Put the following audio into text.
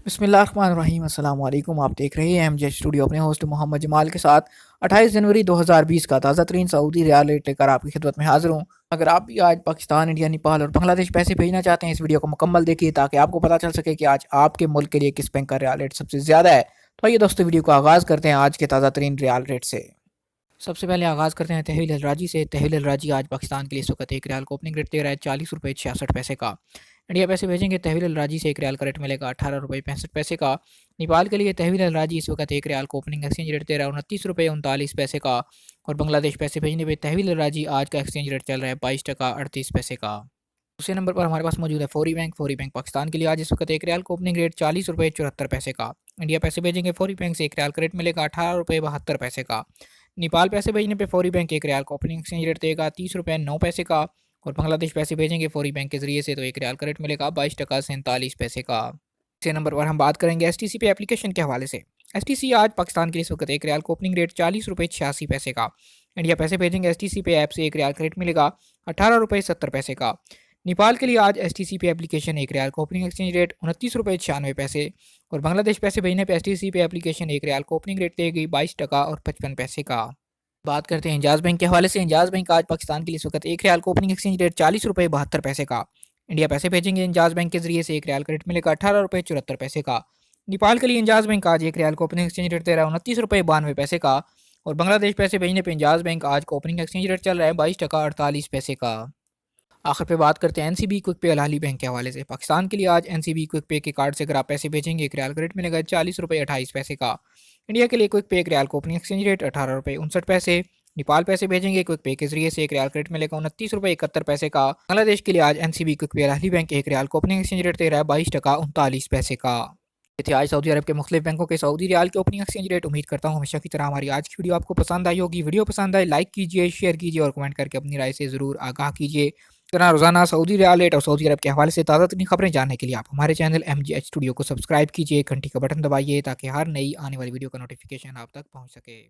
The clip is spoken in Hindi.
बिस्मिल्लाहिर्रहमानिर्रहीम अस्सलाम वालेकुम। आप देख रहे हैं एमजे स्टूडियो अपने होस्ट मोहम्मद जमाल के साथ 28 जनवरी 2020 का ताज़ा तरीन सऊदी रियाल रेट लेकर आपकी खिदमत में हाजिर हूँ। अगर आप भी आज पाकिस्तान, इंडिया, नेपाल और बांग्लादेश पैसे भेजना चाहते हैं, इस वीडियो को मुकम्मल देखिए ताकि आपको पता चल सके कि आज आपके मुल्क के लिए किस बैंक का रियाल रेट सबसे ज़्यादा है। तो आइए दोस्तों, वीडियो का आगाज़ करते हैं आज के ताज़ा तरीन रियाल रेट से। सबसे पहले आगाज़ करते हैं तहवील राजी से। तहवील राजी आज पाकिस्तान के लिए इस वक्त एक रियाल को ओपनिंग रेट दे रहा है 40 रुपये 66 पैसे का। इंडिया पैसे भेजेंगे तहवील राजी से एक रियाल का रेट मिलेगा 18 रुपये 65 पैसे का। नेपाल के लिए तहवील राजी इस वक्त एक रियाल को ओपनिंग एक्सचेंज रेट दे रहा है 29 रुपये 39 पैसे का। और बांग्लादेश पैसे भेजने पे तहवील राजी आज का एक्सचेंज रेट चल रहा है 22 टका 38 पैसे का। दूसरे नंबर पर हमारे पास मौजूद है फौरी बैंक। फौरी बैंक पाकिस्तान के लिए आज इस वक्त एक रियाल को ओपनिंग रेट 40 रुपये 74 पैसे का। इंडिया पैसे भेजेंगे फौरी बैंक से एक रियाल का रेट मिलेगा 18 रुपये 72 पैसे का। नेपाल पैसे भेजने पे फौरी बैंक एक रियाल का ओपनिंग एक्सचेंज रेट देगा 30 रुपये 9 पैसे का। और बांग्लादेश पैसे भेजेंगे फौरी बैंक के जरिए से तो एक रियाल का रेट मिलेगा 22 टका 47 पैसे का। तीसरे नंबर पर हम बात करेंगे एसटीसी पे एप्लीकेशन के हवाले से। एसटीसी आज पाकिस्तान के लिए इस वक्त एक रियाल को ओपनिंग रेट 40 रुपये 86 पैसे का। इंडिया पैसे भेजेंगे एसटीसी पे ऐप से एक रियाल का रेट मिलेगा 18 रुपये 70 पैसे का। नेपाल के लिए आज एसटीसी पे एप्लीकेशन एक रियाल को ओपनिंग एक्सचेंज रेट 29 रुपये 96 पैसे। और बांग्लादेश पैसे भेजने पे एसटीसी पे एप्लीकेशन एक रियाल को ओपनिंग रेट देगी 22 टका 55 पैसे का। बात करते हैं इंजाज बैंक के हवाले से। इंजाज बैंक आज पाकिस्तान के लिए इस वक्त एक रियाल को ओपनिंग एक्सचेंज रेट 40 रुपये 72 पैसे का। इंडिया पैसे भेजेंगे इंजाज बैंक के जरिए से एक रियाल का रेट मिलेगा 18 रुपये 74 पैसे का। नेपाल के लिए इंजाज बैंक आज एक रियाल को ओपनिंग एक्सचेंज रेट दे रहा है 29 रुपये 92 पैसे का। और बांग्लादेश पैसे भेजने पे इंजाज बैंक आज का ओपनिंग एक्सचेंज रेट चल रहा है 22 टका 48 पैसे का। आखिर पे बात करते हैं एनसीबी क्विक पे अल बैंक के हवाले से। पाकिस्तान के लिए आज एनसीबी क्विक पे के कार्ड से अगर आप पैसे भेजेंगे एक रियाल का रेट मिलेगा 40 रुपये 28 पैसे का। इंडिया के लिए क्विक पे एक रियाल को ओपनिंग एक्सचेंज रेट 18 रुपये 59 पैसे। नेपाल पैसे भेजेंगे क्विक पे के जरिए से एक रियाल का रेट मिलेगा 29 रुपये 71 पैसे का। बांग्लादेश के लिए आज एनसीबी क्विक पे अल बैंक एक रियाल को ओपनिंग एक्सचेंज रेट दे रहा है 22 टका 39 पैसे का। ये थे आज सऊदी अरब के मुख्तलिफ बैंकों के सऊदी रियाल के ओपनिंग एक्सचेंज रेट। उम्मीद करता हूँ हमेशा की तरह हमारी आज की वीडियो आपको पसंद आई होगी। वीडियो पसंद आए लाइक कीजिए, शेयर कीजिए और कमेंट करके अपनी राय से ज़रूर आगाह कीजिए। इस तरह रोजाना सऊदी रियाल रेट और सऊदी अरब के हवाले से ताज़ा तरीन खबरें जानने के लिए आप हमारे चैनल एमजीएच स्टूडियो को सब्सक्राइब कीजिए, घंटी का बटन दबाइए ताकि हर नई आने वाली वीडियो का नोटिफिकेशन आप तक पहुँच सके।